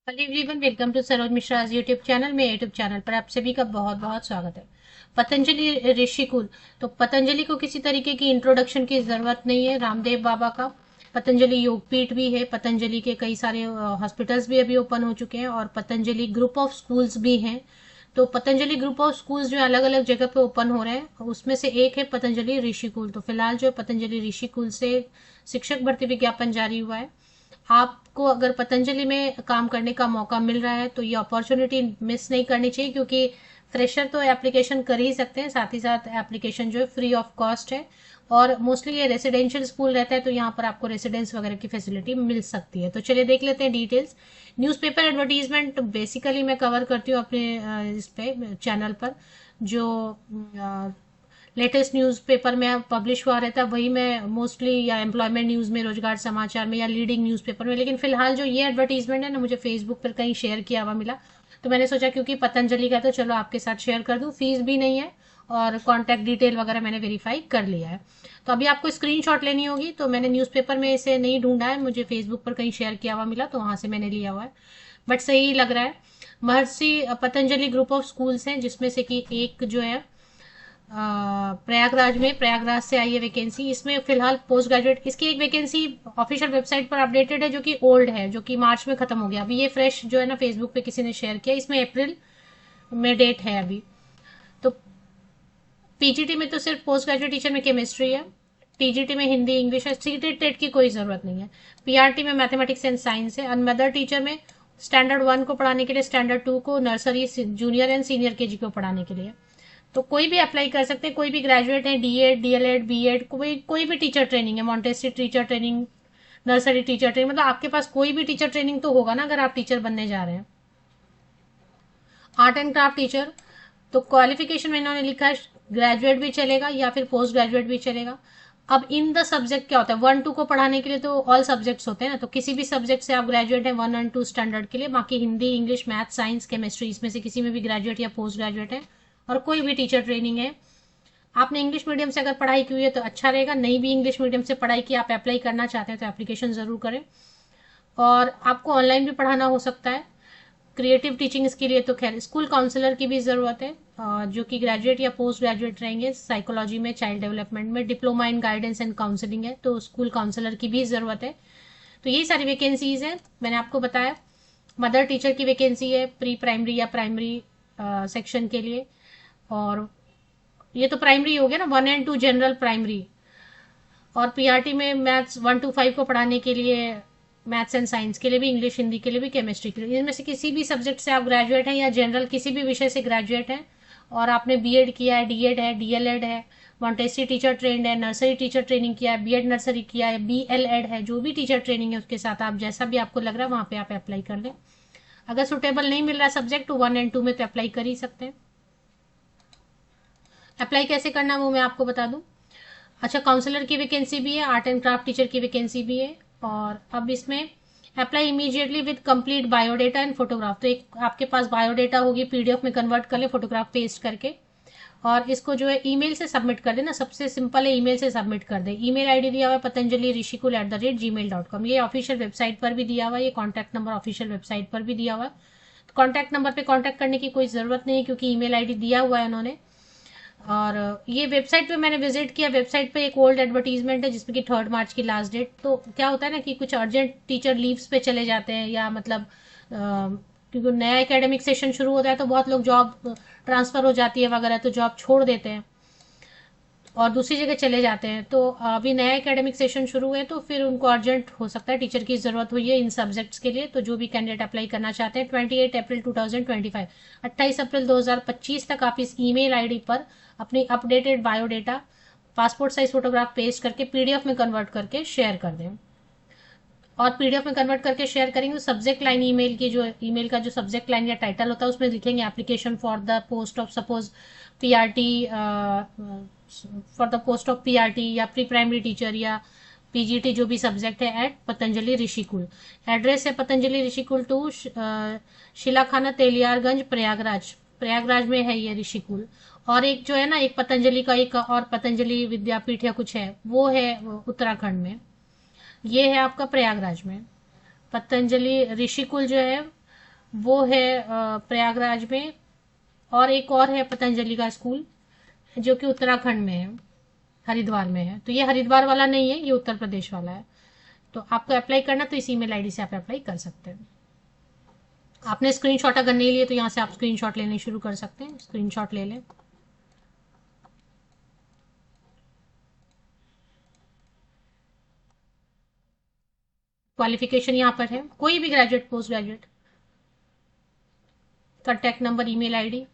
Hello everyone, welcome to Saroj Mishra YouTube channel में। YouTube channel पर आप सभी का बहुत बहुत स्वागत है। पतंजलि ऋषिकुल। तो पतंजलि को किसी तरीके की इंट्रोडक्शन की जरूरत नहीं है। रामदेव बाबा का पतंजलि योगपीठ भी है। पतंजलि के कई सारे हॉस्पिटल्स भी अभी ओपन हो चुके हैं और पतंजलि ग्रुप ऑफ स्कूल्स भी हैं। तो पतंजलि ग्रुप ऑफ स्कूल्स जो अलग अलग जगह पे ओपन हो रहे हैं उसमें से एक है पतंजलि ऋषिकुल। तो फिलहाल जो है पतंजलि ऋषिकुल से शिक्षक भर्ती विज्ञापन जारी हुआ है। आपको अगर पतंजलि में काम करने का मौका मिल रहा है तो ये अपॉर्चुनिटी मिस नहीं करनी चाहिए, क्योंकि फ्रेशर तो एप्लीकेशन कर ही सकते हैं, साथ ही साथ एप्लीकेशन जो है फ्री ऑफ कॉस्ट है। और मोस्टली ये रेसिडेंशियल स्कूल रहता है तो यहाँ पर आपको रेसिडेंस वगैरह की फैसिलिटी मिल सकती है। तो चलिए देख लेते हैं डिटेल्स। न्यूज़पेपर एडवर्टीजमेंट बेसिकली मैं कवर करती हूँ अपने इस पे चैनल पर। जो लेटेस्ट न्यूज़पेपर में पब्लिश हुआ रहता है वही मैं मोस्टली, या एम्प्लॉयमेंट न्यूज़ में, रोजगार समाचार में, या लीडिंग न्यूज़पेपर में। लेकिन फिलहाल जो ये एडवर्टीजमेंट है ना, मुझे फेसबुक पर कहीं शेयर किया हुआ मिला, तो मैंने सोचा क्योंकि पतंजलि का तो चलो आपके साथ शेयर कर दूं। फीस भी नहीं है और कॉन्टैक्ट डिटेल वगैरह मैंने वेरीफाई कर लिया है। तो अभी आपको स्क्रीनशॉट लेनी होगी, तो मैंने न्यूज़पेपर में इसे नहीं ढूंढा है, मुझे फेसबुक पर कहीं शेयर किया हुआ मिला तो वहां से मैंने लिया हुआ है। बट सही लग रहा है। महर्षि पतंजलि ग्रुप ऑफ स्कूल्स हैं, जिसमें से कि एक जो है प्रयागराज में, प्रयागराज से आई है वैकेंसी। इसमें फिलहाल पोस्ट ग्रेजुएट, इसकी एक वैकेंसी ऑफिशियल वेबसाइट पर अपडेटेड है जो कि ओल्ड है, जो कि मार्च में खत्म हो गया। अभी ये फ्रेश जो है ना फेसबुक पे किसी ने शेयर किया, इसमें अप्रैल में डेट है अभी। तो पीजीटी में तो सिर्फ पोस्ट ग्रेजुएट टीचर में केमिस्ट्री है। टीजीटी में हिंदी, इंग्लिश है। सीटी टेट की कोई जरूरत नहीं है। पीआरटी में मैथमेटिक्स एंड साइंस है। और मदर टीचर में स्टैंडर्ड 1 को पढ़ाने के लिए, स्टैंडर्ड 2 को, nursery, junior and senior KG को पढ़ाने के लिए। तो कोई भी अप्लाई कर सकते हैं, कोई भी ग्रेजुएट है, डीएड, डीएलएड, बीएड, कोई कोई भी टीचर ट्रेनिंग है, Montessori teacher training, nursery teacher training, मतलब आपके पास कोई भी टीचर ट्रेनिंग तो होगा ना अगर आप टीचर बनने जा रहे हैं। आर्ट एंड क्राफ्ट टीचर, तो क्वालिफिकेशन में इन्होंने लिखा है ग्रेजुएट भी चलेगा या फिर पोस्ट ग्रेजुएट भी चलेगा। अब इन द सब्जेक्ट क्या होता है, 1 2 को पढ़ाने के लिए तो ऑल सब्जेक्ट्स होते हैं ना, तो किसी भी सब्जेक्ट से आप ग्रेजुएट हैं 1 और 2 स्टैंडर्ड के लिए। बाकी Hindi, English, math, science, chemistry, इसमें से किसी में भी ग्रेजुएट या पोस्ट ग्रेजुएट है। और कोई भी टीचर ट्रेनिंग है। आपने इंग्लिश मीडियम से अगर पढ़ाई की हुई है तो अच्छा रहेगा, नहीं भी इंग्लिश मीडियम से पढ़ाई की आप अप्लाई करना चाहते हैं तो एप्लीकेशन जरूर करें। और आपको ऑनलाइन भी पढ़ाना हो सकता है। क्रिएटिव टीचिंग इसके लिए तो खैर स्कूल काउंसलर की भी ज़रूरत है, जो कि ग्रेजुएट या पोस्ट ग्रेजुएट रहेंगे। साइकोलॉजी में, चाइल्ड डेवलपमेंट में diploma in guidance and counselling है, तो स्कूल काउंसलर की भी ज़रूरत है। तो यही सारी वैकेंसीज हैं मैंने आपको बताया। मदर टीचर की वैकेंसी है प्री प्राइमरी या प्राइमरी सेक्शन के लिए। और ये तो प्राइमरी हो गया ना, 1 और 2 जनरल प्राइमरी। और पीआरटी में मैथ्स 1 to 5 को पढ़ाने के लिए, मैथ्स एंड साइंस के लिए भी, इंग्लिश, हिंदी के लिए भी, केमिस्ट्री के लिए। इनमें से किसी भी सब्जेक्ट से आप ग्रेजुएट हैं या जनरल किसी भी विषय से ग्रेजुएट हैं और आपने बीएड किया है, डीएड है, डीएलएड है, मॉन्टेसरी टीचर ट्रेंड है, नर्सरी टीचर ट्रेनिंग किया है, बीएड नर्सरी किया है, बीएलएड है, जो भी टीचर ट्रेनिंग है उसके साथ आप जैसा भी आपको लग रहा है वहां पे आप अप्लाई कर लें। अगर सुटेबल नहीं मिल रहा सब्जेक्ट तो 1 और 2 में तो अप्लाई कर ही सकते हैं। अप्लाई कैसे करना वो मैं आपको बता दूं। अच्छा, काउंसलर की वैकेंसी भी है, आर्ट एंड क्राफ्ट टीचर की वैकेंसी भी है। और अब इसमें apply immediately with complete biodata and photograph. तो एक आपके पास बायोडेटा होगी, पीडीएफ में कन्वर्ट कर ले फोटोग्राफ पेस्ट करके, और इसको जो है ईमेल से सबमिट कर देना। सबसे सिंपल है, ईमेल से सबमिट कर दे। ईमेल आईडी दिया हुआ है patanjali.rishikul@gmail.com। ये ऑफिशियल वेबसाइट पर भी दिया हुआ है, ये कॉन्टैक्ट नंबर ऑफिशियल वेबसाइट पर भी दिया हुआ है। तो कॉन्टैक्ट नंबर पे कॉन्टैक्ट करने की कोई जरूरत नहीं है, क्योंकि ईमेल आईडी दिया हुआ है उन्होंने। और ये वेबसाइट पे मैंने विजिट किया, वेबसाइट पे एक ओल्ड एडवर्टीजमेंट है जिसमें कि 3 मार्च की लास्ट डेट। तो क्या होता है ना कि कुछ अर्जेंट टीचर लीव्स पे चले जाते हैं, या मतलब क्योंकि नया एकेडमिक सेशन शुरू होता है तो बहुत लोग जॉब ट्रांसफर हो जाती है वगैरह, तो जॉब छोड़ देते हैं और दूसरी जगह चले जाते हैं। तो अभी नया एकेडमिक सेशन शुरू है तो फिर उनको अर्जेंट हो सकता है टीचर की जरूरत हुई है इन सब्जेक्ट्स के लिए। तो जो भी कैंडिडेट अप्लाई करना चाहते हैं 28 अप्रैल 2025, 28 अप्रैल 2025 तक आप इस ईमेल आईडी पर अपनी updated biodata, passport size photograph paste करके पीडीएफ में कन्वर्ट करके शेयर कर दें। और पीडीएफ में कन्वर्ट करके शेयर करेंगे तो सब्जेक्ट लाइन, ईमेल की जो, ईमेल का जो सब्जेक्ट लाइन या टाइटल होता है उसमें लिखेंगे application for the post of suppose PRT, for the post of PRT या प्री प्राइमरी टीचर या पीजीटी, जो भी सब्जेक्ट है, एट पतंजलि ऋषिकुल। एड्रेस है पतंजलि ऋषिकुल 2, शिलाखाना, तेलियारगंज, प्रयागराज। प्रयागराज में है ये ऋषिकुल। और एक जो है ना, एक पतंजलि का एक और पतंजलि विद्यापीठ या कुछ है, वो है उत्तराखंड में। ये है आपका प्रयागराज में। पतंजलि ऋषिकुल जो है वो है प्रयागराज में, और एक और है पतंजलि का स्कूल जो कि उत्तराखंड में है, हरिद्वार में है। तो ये हरिद्वार वाला नहीं है, ये उत्तर प्रदेश वाला है। तो आपको अप्लाई करना तो इस ईमेल आईडी से आप अप्लाई कर सकते हैं। आपने स्क्रीनशॉट अगर नहीं लिए तो यहाँ से आप स्क्रीनशॉट लेने शुरू कर सकते हैं, स्क्रीनशॉट ले लें। क्वालिफिकेशन यहाँ पर है, कोई भी graduate, post graduate. Contact number, email ID,